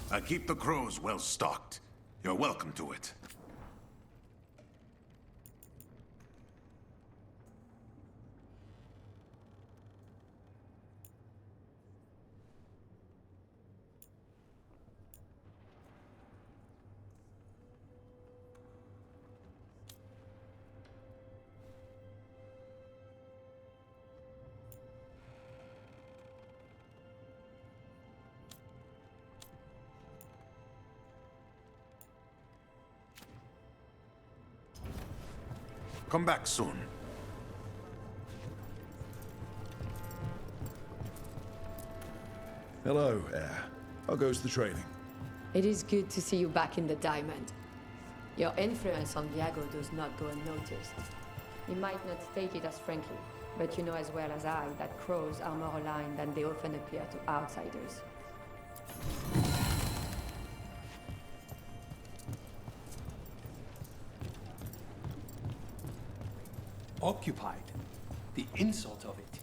I keep the crows well stocked. You're welcome to it. Come back soon. Hello, Heir. How goes the training? It is good to see you back in the Diamond. Your influence on Viago does not go unnoticed. You might not state it as frankly, but you know as well as I that crows are more aligned than they often appear to outsiders. Occupied. The insult of it.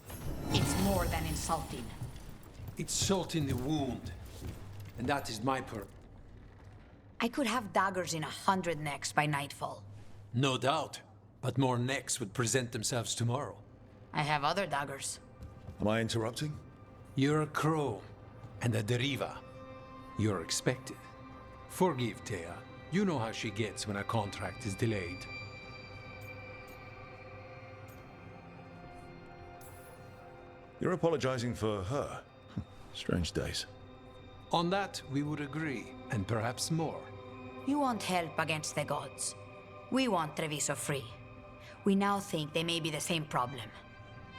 It's more than insulting. It's salt in the wound. And that is my purpose. I could have daggers in 100 necks by nightfall. No doubt. But more necks would present themselves tomorrow. I have other daggers. Am I interrupting? You're a crow. And a deriva. You're expected. Forgive Thea. You know how she gets when a contract is delayed. You're apologizing for her. Strange days. On that, we would agree, and perhaps more. You want help against the gods. We want Treviso free. We now think they may be the same problem.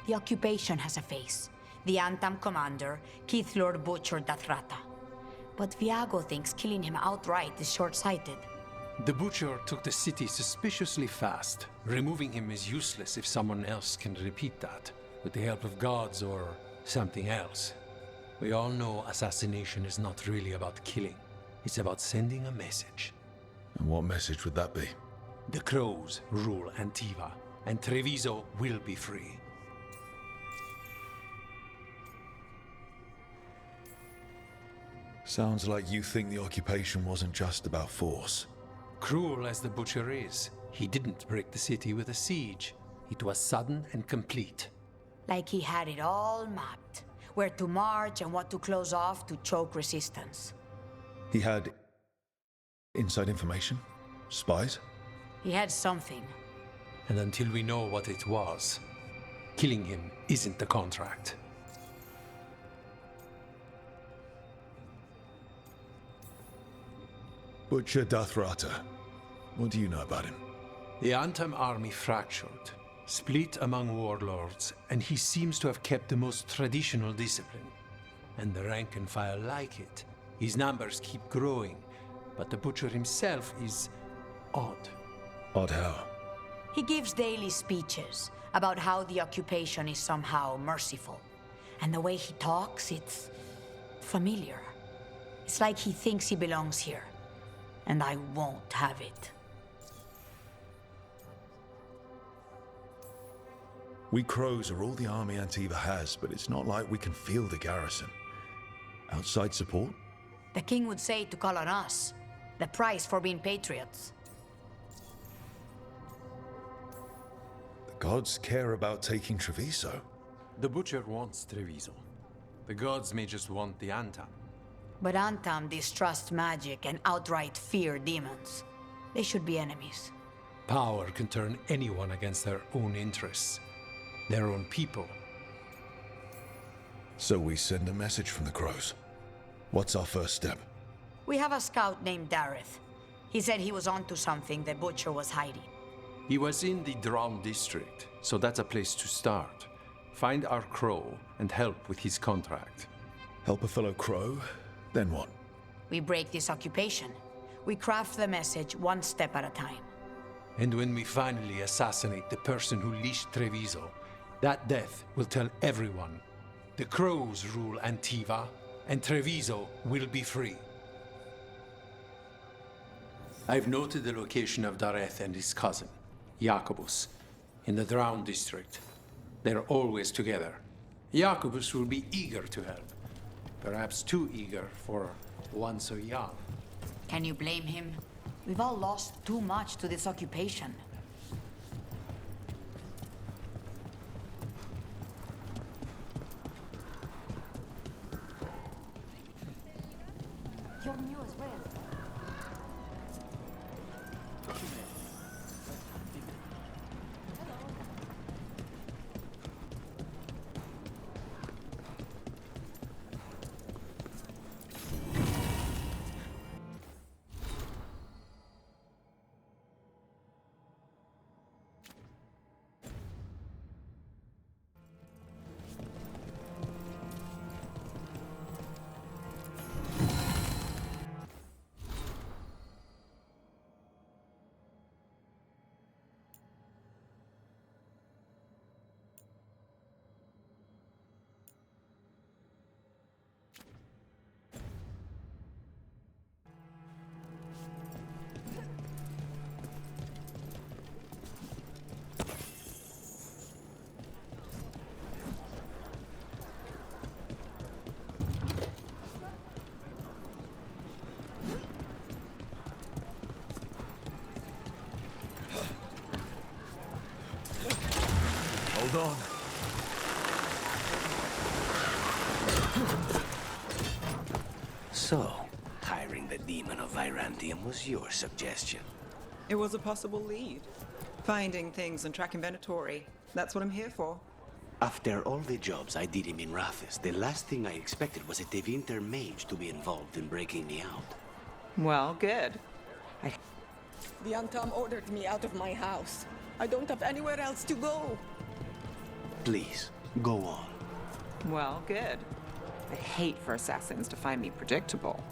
The occupation has a face. The Antam commander, Keith Lord Butcher Dathrata. But Viago thinks killing him outright is short-sighted. The Butcher took the city suspiciously fast. Removing him is useless if someone else can repeat that, with the help of gods or something else. We all know assassination is not really about killing. It's about sending a message. And what message would that be? The crows rule Antiva, and Treviso will be free. Sounds like you think the occupation wasn't just about force. Cruel as the Butcher is, he didn't break the city with a siege. It was sudden and complete. Like he had it all mapped. Where to march and what to close off to choke resistance. He had inside information? Spies? He had something. And until we know what it was, killing him isn't the contract. Butcher Dathrata. What do you know about him? The Antam army fractured, split among warlords, and he seems to have kept the most traditional discipline. And the rank and file like it. His numbers keep growing, but the Butcher himself is odd. Odd how? He gives daily speeches about how the occupation is somehow merciful. And the way he talks, it's familiar. It's like he thinks he belongs here. And I won't have it. We crows are all the army Antiva has, but it's not like we can field the garrison. Outside support? The king would say to call on us. The price for being patriots. The gods care about taking Treviso. The Butcher wants Treviso. The gods may just want the Antam. But Antam distrust magic and outright fear demons. They should be enemies. Power can turn anyone against their own interests. Their own people. So we send a message from the crows. What's our first step? We have a scout named Dareth. He said he was onto something the Butcher was hiding. He was in the Drown district, so that's a place to start. Find our crow and help with his contract. Help a fellow crow? Then what? We break this occupation. We craft the message one step at a time. And when we finally assassinate the person who leashed Treviso, that death will tell everyone. The crows rule Antiva, and Treviso will be free. I've noted the location of Dareth and his cousin, Jacobus, in the Drown district. They're always together. Jacobus will be eager to help. Perhaps too eager for one so young. Can you blame him? We've all lost too much to this occupation. You're new as well. Hold on. So, hiring the demon of Virantium was your suggestion. It was a possible lead. Finding things and tracking Venatori. That's what I'm here for. After all the jobs I did in Minrathis, the last thing I expected was a Tevinter mage to be involved in breaking me out. Well, good. The Antam ordered me out of my house. I don't have anywhere else to go. Please, go on. Well, good. I'd hate for assassins to find me predictable.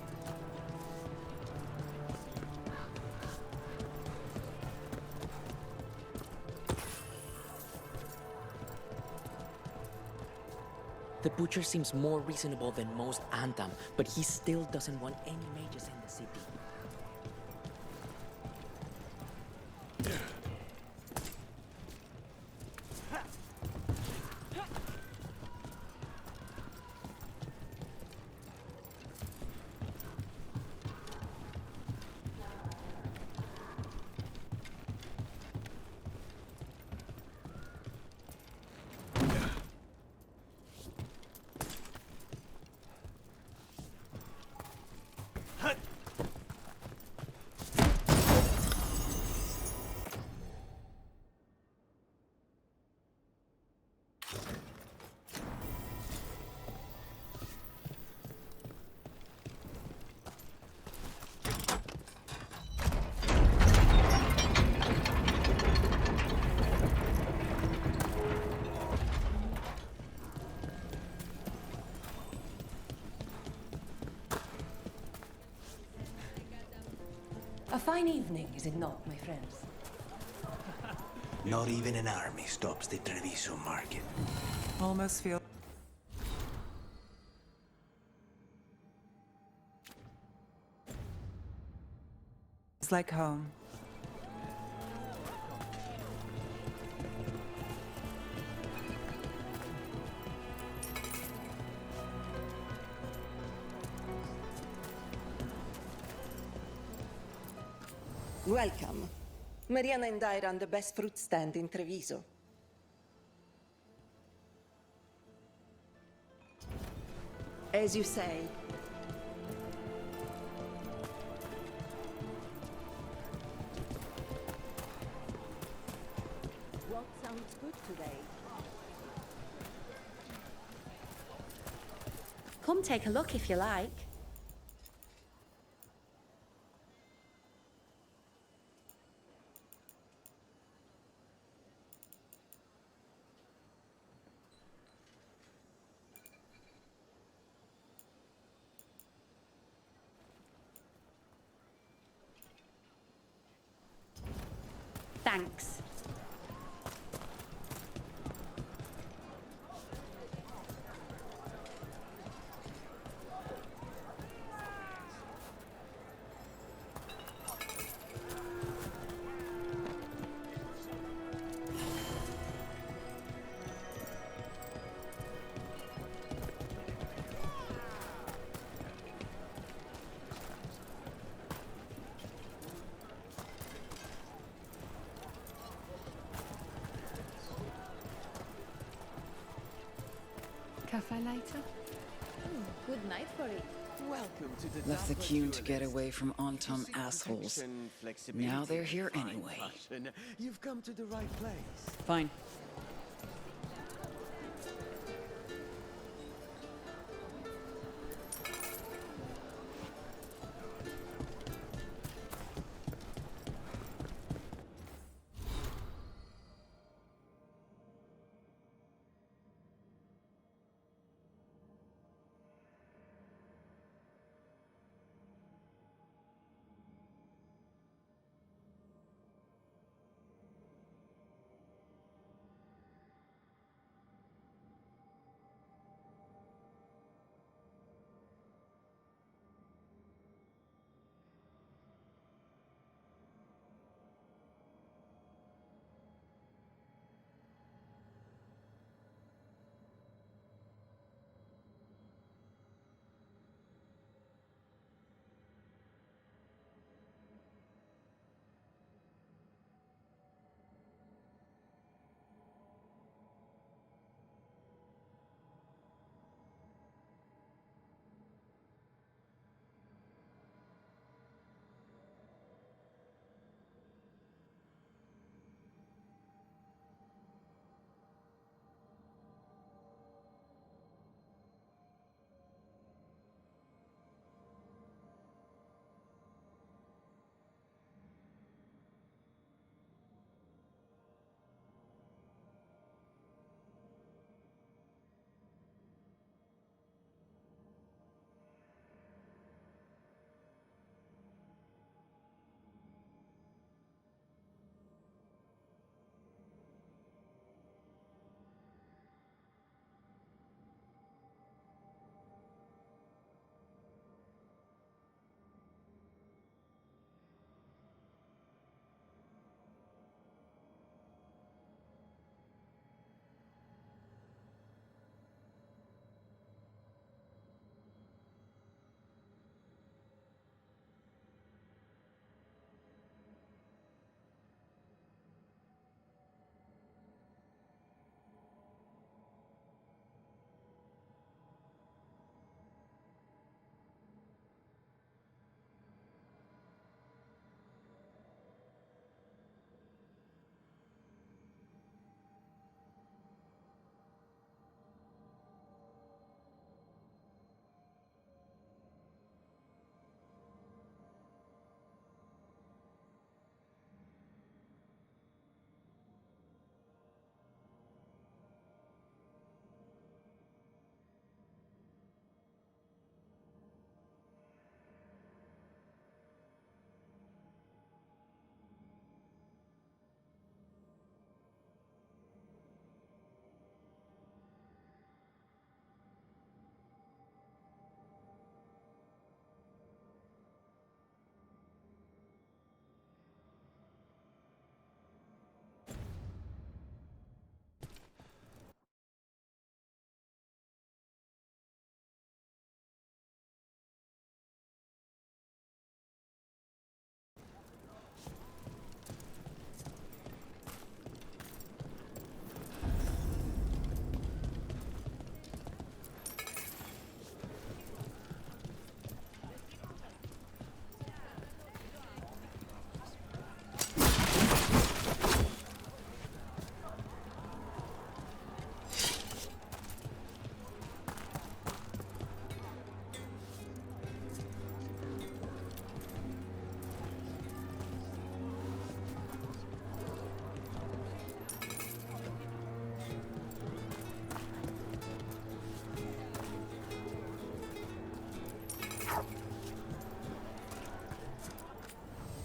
The Butcher seems more reasonable than most Antam, but he still doesn't want any mages in the city. A fine evening, is it not, my friends? Not even an army stops the Treviso market. Almost feel... It's like home. Welcome. Mariana and I run the best fruit stand in Treviso. As you say. What sounds good today? Come take a look if you like. Thanks. cafe later? Good night for it. Welcome to the Left the Dapper queue to get Duelist. away from If you Antum seek assholes. protection, flexibility, Now they're and here fine anyway. fashion, you've come to the right place. Fine.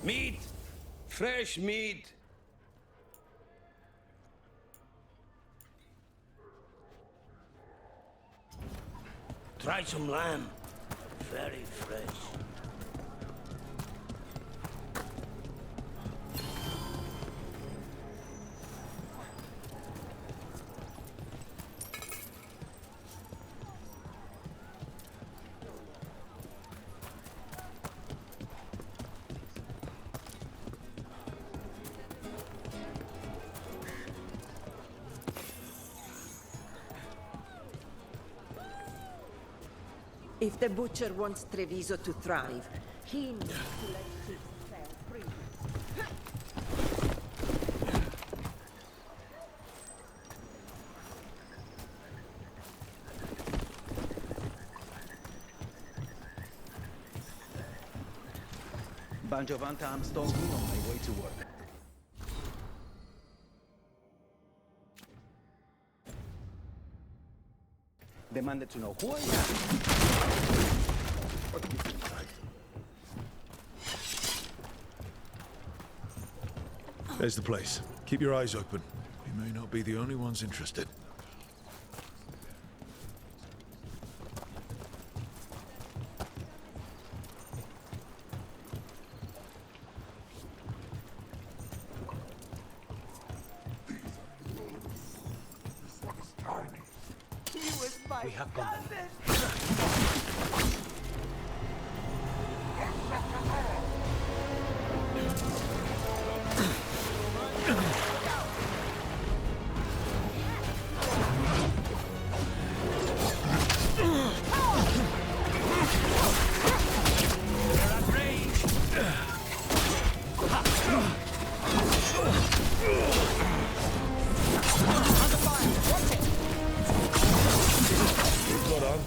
Meat! Fresh meat! Try some lamb. Very fresh. If the Butcher wants Treviso to thrive, he needs to let his cell free. Bunch of unarmed stalking on my way to work. Demanded to know who I am. What do you think, right? There's the place. Keep your eyes open. We may not be the only ones interested. We have company.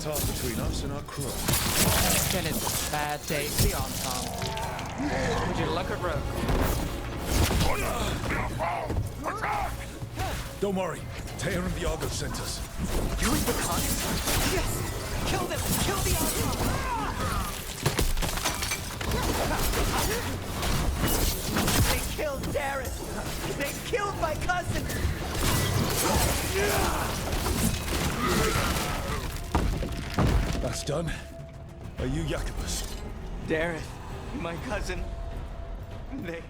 Between us and our crew. Then it's a bad day to be on, Tom. Would you look at road? Don't worry. Tear and Viago sent us. You with the cons? Yes! Kill them! Kill the Archon! They killed Darren! They killed my cousin! That's done. Are you Jacobus? Darren, my cousin. They...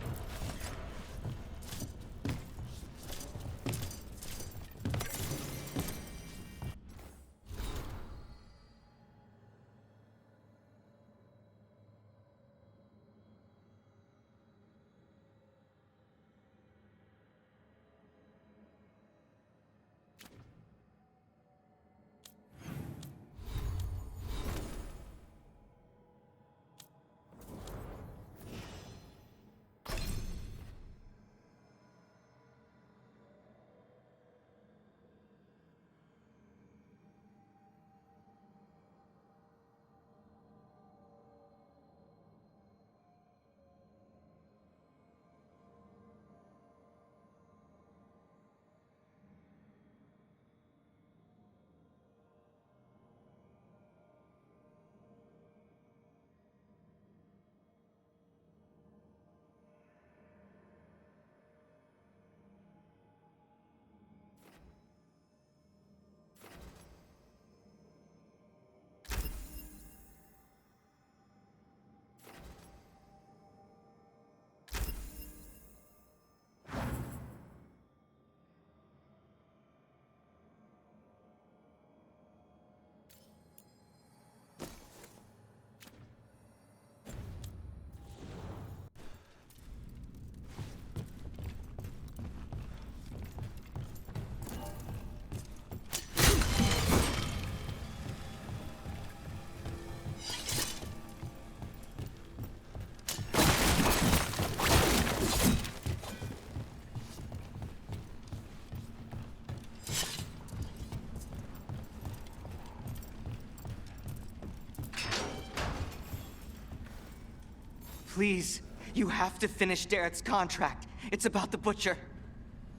Please, you have to finish Darrett's contract. It's about the Butcher.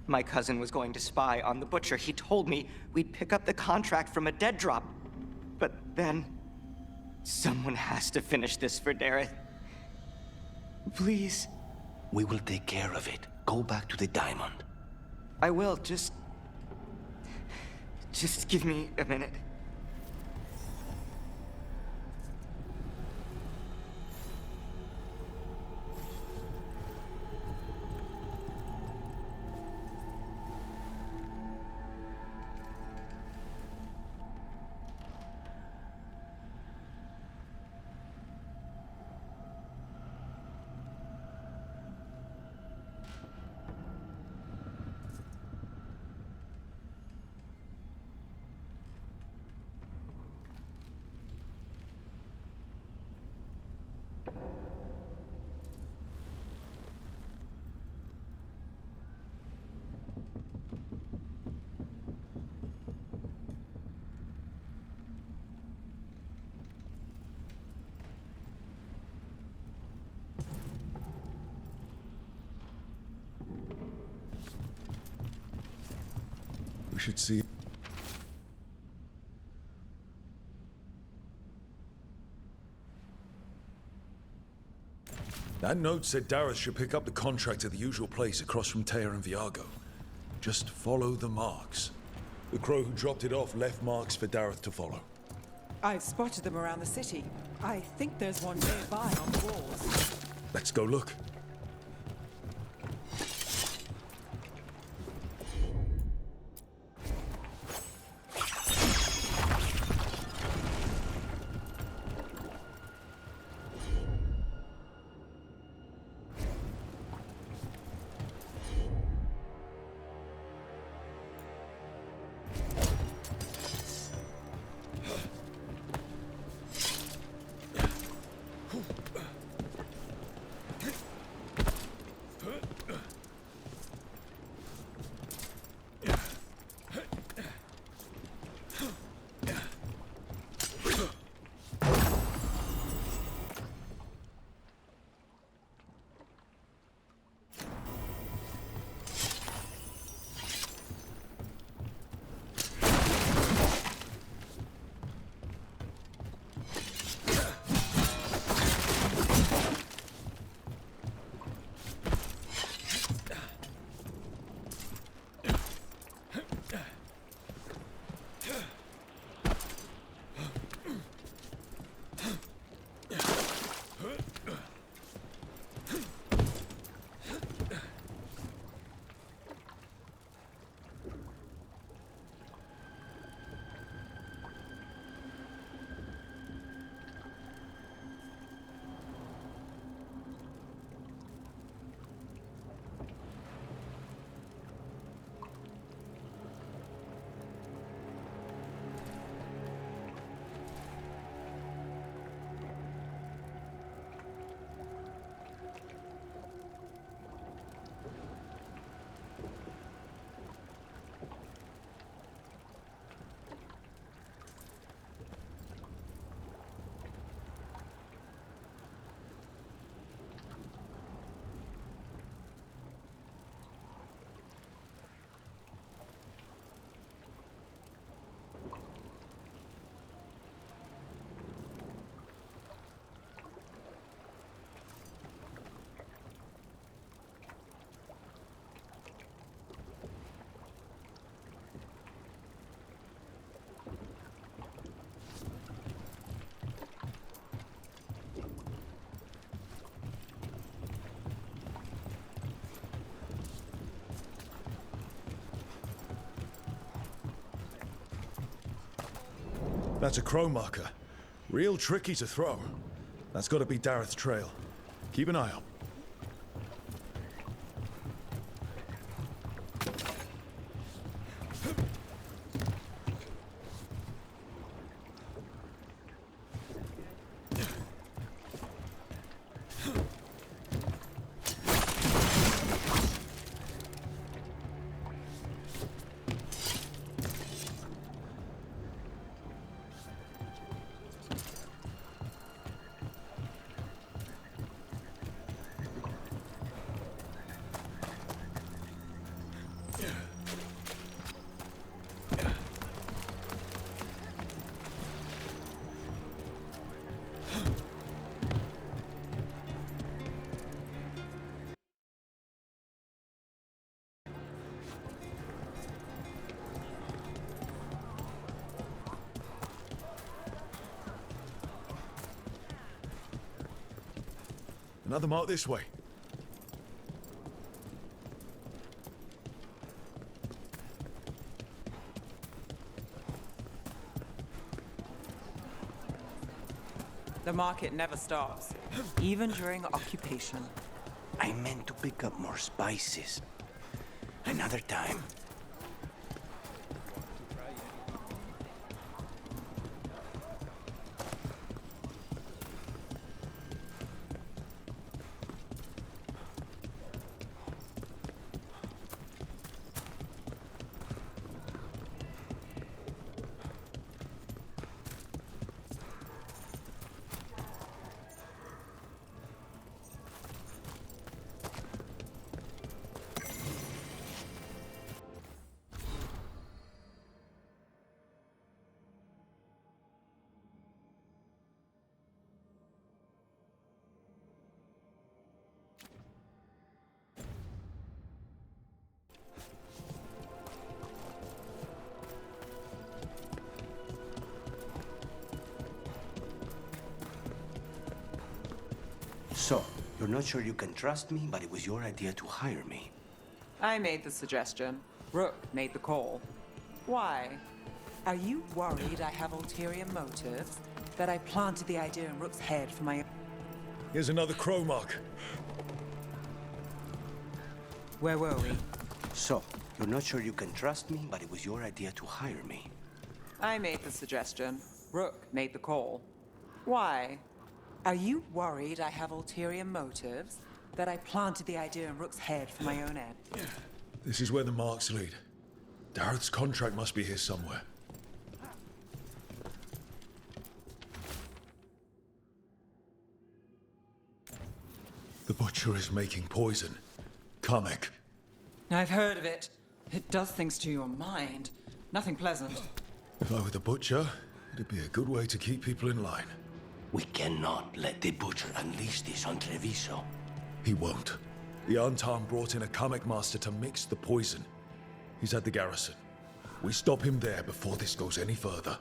My cousin was going to spy on the Butcher. He told me we'd pick up the contract from a dead drop. But then... someone has to finish this for Darrett. Please. We will take care of it. Go back to the diamond. I will, just give me a minute. should see. That note said Dareth should pick up the contract at the usual place across from Teir and Viago. Just follow the marks. The crow who dropped it off left marks for Dareth to follow. I've spotted them around the city. I think there's one nearby on the walls. Let's go look. That's a crow marker. Real tricky to throw. That's got to be Dareth's trail. Keep an eye out. Another mark this way. The market never stops, even during occupation. I meant to pick up more spices. Another time. You're not sure you can trust me, but it was your idea to hire me. I made the suggestion. Rook made the call. Why? Are you worried I have ulterior motives? That I planted the idea in Rook's head for my... Here's another crow mark. Where were we? So, you're not sure you can trust me, but it was your idea to hire me. I made the suggestion. Rook made the call. Why? Are you worried I have ulterior motives? That I planted the idea in Rook's head for my own end? This is where the marks lead. Dareth's contract must be here somewhere. The Butcher is making poison. Kamek. I've heard of it. It does things to your mind. Nothing pleasant. If I were the Butcher, it'd be a good way to keep people in line. We cannot let the Butcher unleash this on Treviso. He won't. The Antam brought in a Kamek master to mix the poison. He's at the garrison. We stop him there before this goes any further.